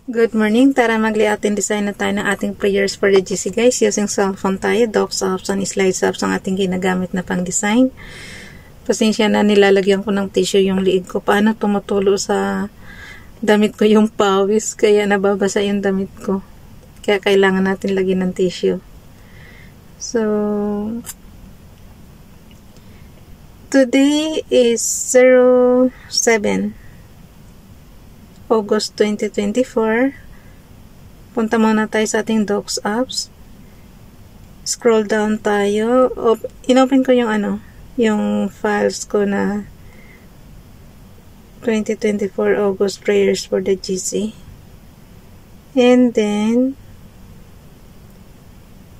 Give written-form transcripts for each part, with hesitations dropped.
Good morning. Tara mag-layout design na tayo ng ating prayers for the GC guys. Using cellphone tayo, docs apps and slides apps ang ating ginagamit na pang design. Pasensya na, nilalagyan ko ng tissue yung liig ko. Paano tumutulo sa damit ko yung pawis, kaya nababasa yung damit ko. Kaya kailangan natin lagyan ng tissue. So, today is 07 August 2024. Punta muna tayo sa ating docs apps. Scroll down tayo. Inopen ko yung yung files ko na 2024 August prayers for the GC. And then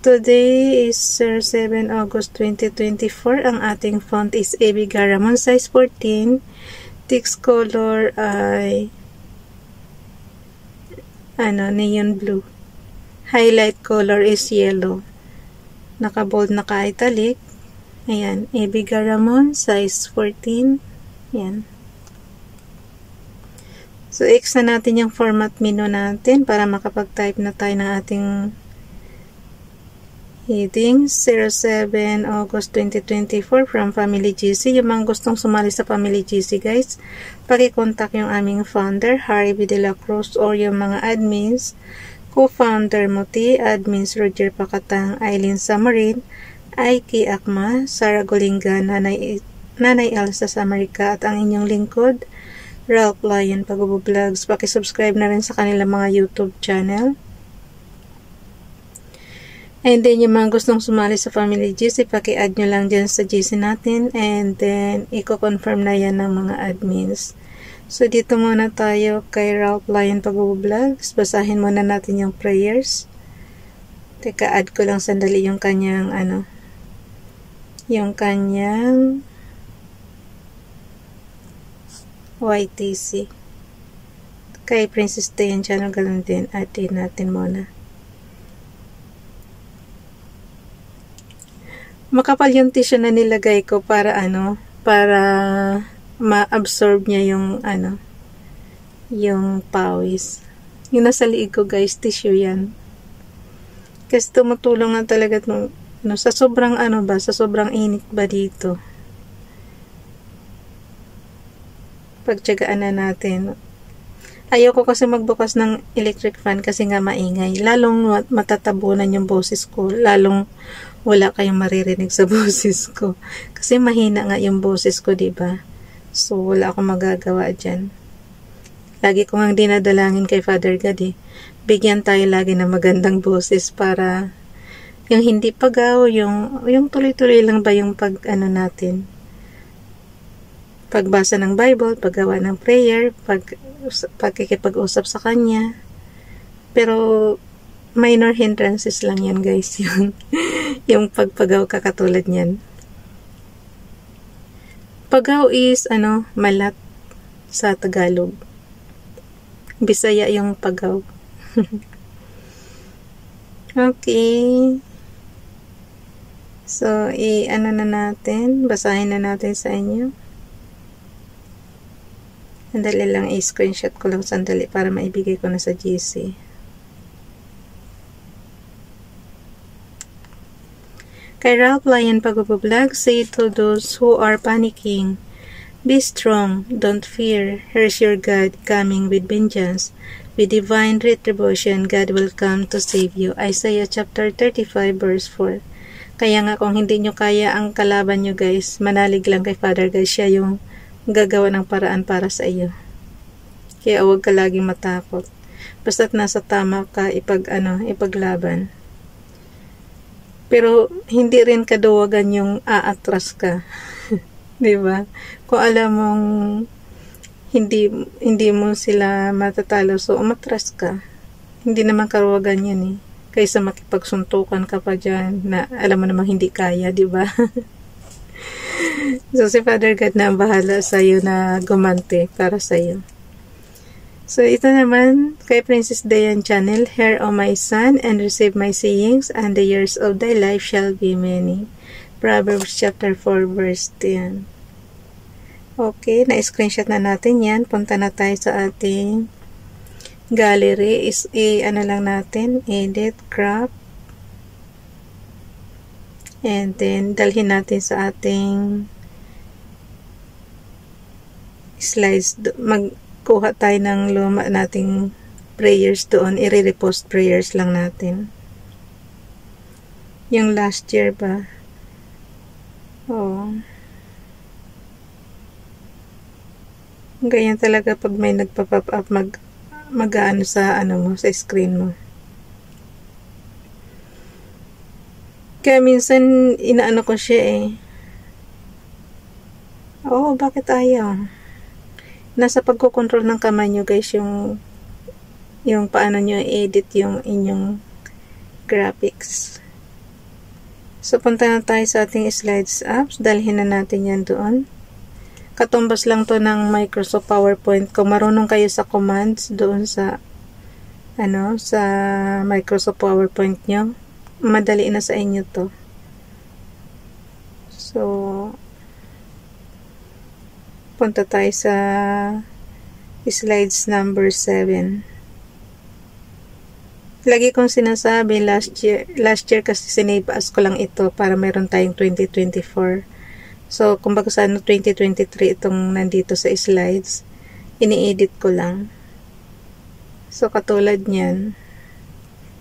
today is 7 August 2024. Ang ating font is AB Garamond, size 14. Text color ay neon blue. Highlight color is yellow. Naka-bold, naka-italic. Ayan, AB Garamond, size 14. Ayan. So, X na natin yung format menu natin para makapag-type na tayo ng ating heading. 07 August 2024 from Family GC. Yung mga gustong sumali sa Family GC guys, paki-contact yung aming founder, Harry B. De La Cruz, or yung mga admins, co-founder Muti, admins Roger Pacatang, Eileen Samarin, Aiki Akma, Sarah Golinga, Nanay Elsa Samarica, at ang inyong lingkod, Ralph Lion Pag-Vlogs. Paki-subscribe na rin sa kanilang mga YouTube channel. And then, yung mga gustong sumali sa Family GC, paki-add nyo lang dyan sa GC natin. And then, i-confirm na yan ng mga admins. So, dito muna tayo kay Ralph Lion Pag-Vlogs. Basahin muna natin yung prayers. Teka, add ko lang sandali yung kanyang, yung kanyang YTC. Kay Princess Dayan channel, ganun din. Add din natin muna. Makapal yung tissue na nilagay ko para para ma-absorb niya yung yung pawis. Yung nasa liig ko guys, tissue yan. Kasi tumutulong na talaga sa sobrang sa sobrang init ba dito. Pagtiyagaan na natin. Ayoko kasi magbukas ng electric fan kasi nga maingay. Lalong matatabunan yung boses ko. Lalong wala kayong maririnig sa boses ko. Kasi mahina nga yung boses ko, diba? So, wala akong magagawa dyan. Lagi ko nga dinadalangin kay Father God, bigyan tayo lagi ng magandang boses para yung hindi pagaw, yung tuloy-tuloy lang ba yung natin. Pagbasa ng Bible, paggawa ng prayer, pagkikipag-usap sa Kanya. Pero, minor hindrances lang yan guys, yung pagpagaw ka katulad niyan. Pagaw is malat sa Tagalog. Bisaya yung pagaw. Okay. So, na natin, basahin na natin sa inyo. Sandali lang, i-screenshot ko lang sandali para maibigay ko na sa GC. Kay Ralph Lion Pag-Vlog, say to those who are panicking, be strong, don't fear, here's your God coming with vengeance. With divine retribution, God will come to save you. Isaiah chapter 35 verse 4. Kaya nga kung hindi nyo kaya ang kalaban nyo guys, manalig lang kay Father God, siya yung gagawa ng paraan para sa iyo. Kaya huwag ka laging matakot. Basta't nasa tama ka, ipaglaban. Pero hindi rin kaduwagan yung aatras ka. 'Di ba? Kung alam mong hindi mo sila matatalo, so umatras ka. Hindi naman karuwagan 'yan kaysa makipagsuntukan ka pa diyan na alam mo namang hindi kaya, 'di ba? So si Father God na ang bahala sa iyo na gumante para sa iyo. So, ito naman, kay Princess Dayan channel, Hear, O my son, and receive my sayings, and the years of thy life shall be many. Proverbs chapter 4, verse 10. Okay, na-screenshot na natin yan. Punta na tayo sa ating gallery is ano lang natin, edit, crop, and then dalhin natin sa ating slides. Magkuha tayo ng luma nating prayers doon, i-repost prayers lang natin. Yung last year ba? Oh. Ganyan talaga pag may nagpa-pop up, mag-ano sa ano mo, sa screen mo. Kaya minsan inaano ko siya eh. Oh, bakit ayaw? Nasa pagkocontrol ng kamay nyo guys, yung paano nyo edit yung inyong graphics. So, punta na tayo sa ating slides apps. Dalhin na natin yan doon. Katumbas lang to ng Microsoft PowerPoint. Kung marunong kayo sa commands doon sa sa Microsoft PowerPoint nyo, madali na sa inyo to. So, punta tayo sa slides number 7. Lagi kong sinasabi, last year kasi sinave as ko lang ito para meron tayong 2024. So, kumbaga sa 2023 itong nandito sa slides, ini-edit ko lang. So, katulad niyan,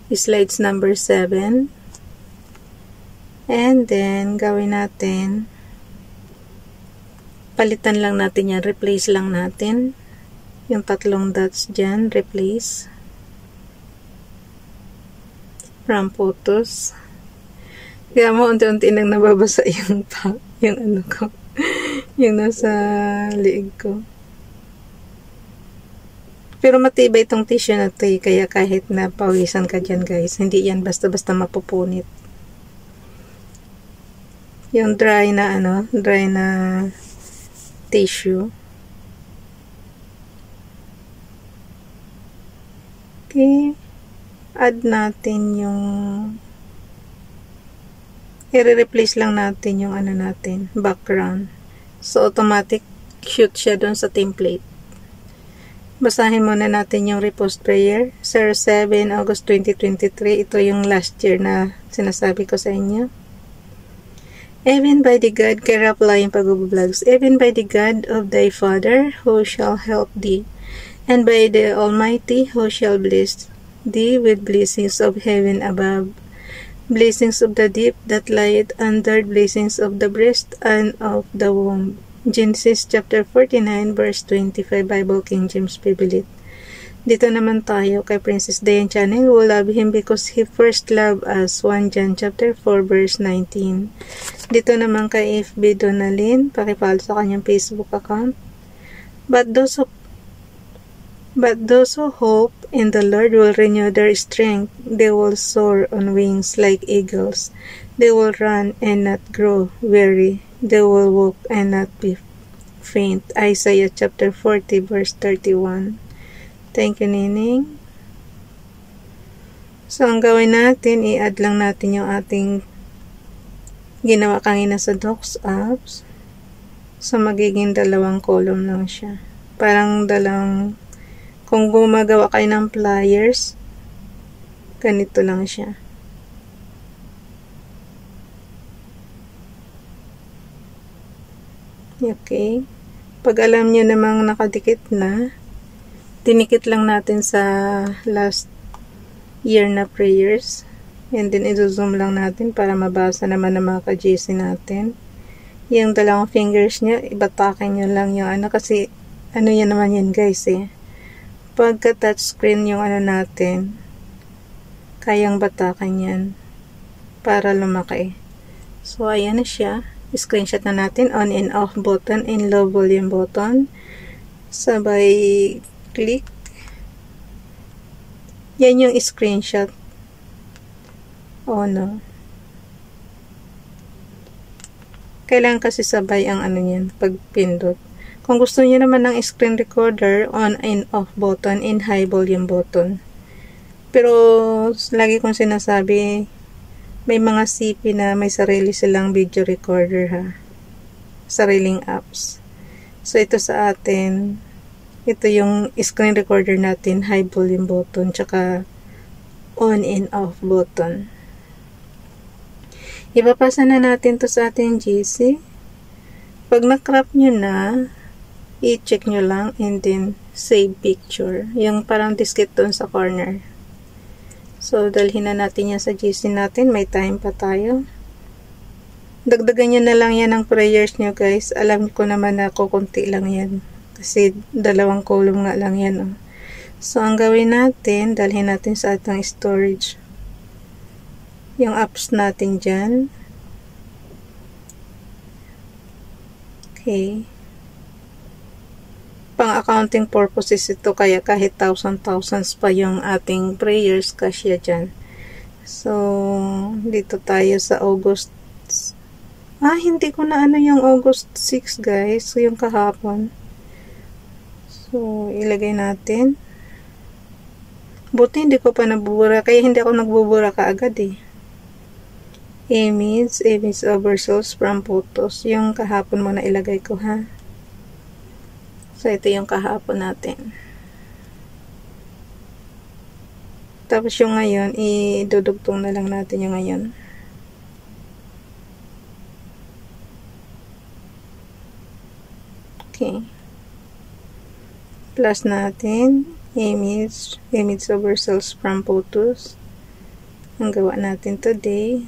slides number 7. And then, gawin natin, palitan lang natin yan, replace lang natin. Yung tatlong dots dyan, replace. From photos. Kaya mo, unti-unti nang nababasa yung ano ko. Yung nasa liig ko. Pero matibay itong tissue na ito, kaya kahit na pawisan ka dyan guys, hindi yan basta-basta mapupunit. Yung dry na tissue. Okay. Add natin yung i-replace lang natin yung natin, background. So, automatic shoot siya doon sa template. Basahin muna natin yung repost prayer. 7 August 2023. Ito yung last year na sinasabi ko sa inyo. Even by the God, kay Rap Lion Pag-vlogs. Even by the God of thy Father, who shall help thee, and by the Almighty, who shall bless thee with blessings of heaven above, blessings of the deep that lieth under, blessings of the breast and of the womb. Genesis chapter 49 verse 25, Bible King James Bible. Dito naman tayo kay Princess Dayan Channel. We love him because he first loved us. 1 John chapter 4 verse 19. Dito naman kay FB Donalyn, pakipalo sa kanyang Facebook account. But those who hope in the Lord will renew their strength. They will soar on wings like eagles. They will run and not grow weary. They will walk and not be faint. Isaiah chapter 40 verse 31. Thank you, Nining. So, ang gawin natin, i-add lang natin yung ating ginawa kanina sa Docs apps. So, magiging 2 column lang siya. Parang kung gumagawa kayo ng flyers, ganito lang siya. Okay. Pag alam nyo namang nakadikit na, dinikit lang natin sa last year na prayers. And then, i-zoom lang natin para mabasa naman ng mga ka-GC natin. Yung 2 fingers nyo, ibatakin nyo lang yung kasi yan naman yan guys eh. Pagka touchscreen yung natin, kayang batakan yan para lumaki. So, ayan na siya. Screenshot na natin. On and off button and low volume button. Sabay click. Yan yung screenshot. Oh no. Kailangan kasi sabay ang yan, pagpindot. Kung gusto niyo naman ng screen recorder, on and off button and high volume button. Pero, lagi kong sinasabi, may mga CP na may sarili silang video recorder ha. Sariling apps. So, ito sa atin, Ito yung screen recorder natin, high volume button, tsaka on and off button. Ipapasa na natin to sa ating GC. Pag na-crop nyo na, i-check nyo lang and then save picture. Yung parang diskette doon sa corner. So, dalhin na natin yan sa GC natin. May time pa tayo. Dagdagan nyo na lang yan ng prayers nyo guys. Alam ko naman na kukunti lang yan. Kasi 2 column nga lang yan. Oh. So, ang gawin natin, dalhin natin sa atong storage. Yung apps natin dyan. Okay. Pang-accounting purposes ito, kaya kahit thousands pa yung ating prayers, kasya dyan. So, dito tayo sa August. Hindi ko na ano yung August 6 guys. So, yung kahapon. So, ilagay natin. Buti hindi ko pa nabubura. Kaya hindi ako nagbubura kaagad eh. Image oversource from photos. Yung kahapon mo na ilagay ko ha. So, ito yung kahapon natin. Tapos yung ngayon, idudugtong na lang natin yung ngayon. Okay. Plus natin, image oversource from photos. Ang gawa natin today.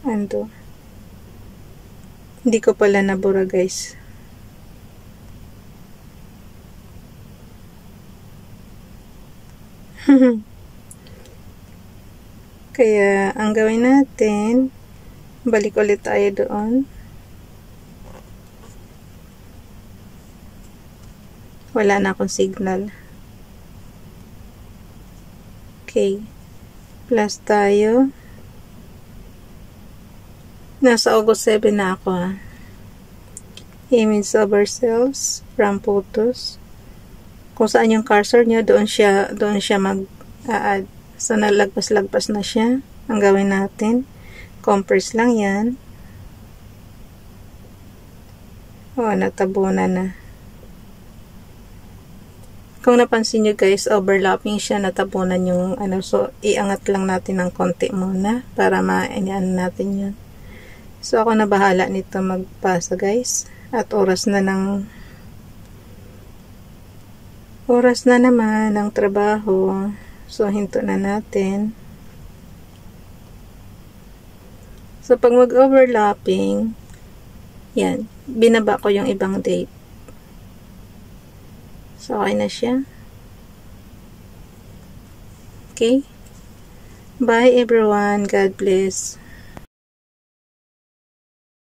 Ando. Hindi ko pala nabura guys. Kaya, ang gawin natin, balik ulit tayo doon. Wala na akong signal. Okay. Plus tayo. Nasa August 7 na ako ha. Image oversells from photos. Kung saan yung cursor nyo, doon siya mag-add. So, nalagpas-lagpas na siya. Ang gawin natin, compress lang yan. Natabunan na. Kung napansin nyo guys, overlapping siya, natabunan yung so, iangat lang natin ng konti muna para ma-inian natin yun. So, ako na bahala nito magpasa guys. At oras na naman ng trabaho. So, hinto na natin. So, pag mag-overlapping, yan, binaba ko yung ibang date. So, okay na siya. Okay? Bye everyone. God bless.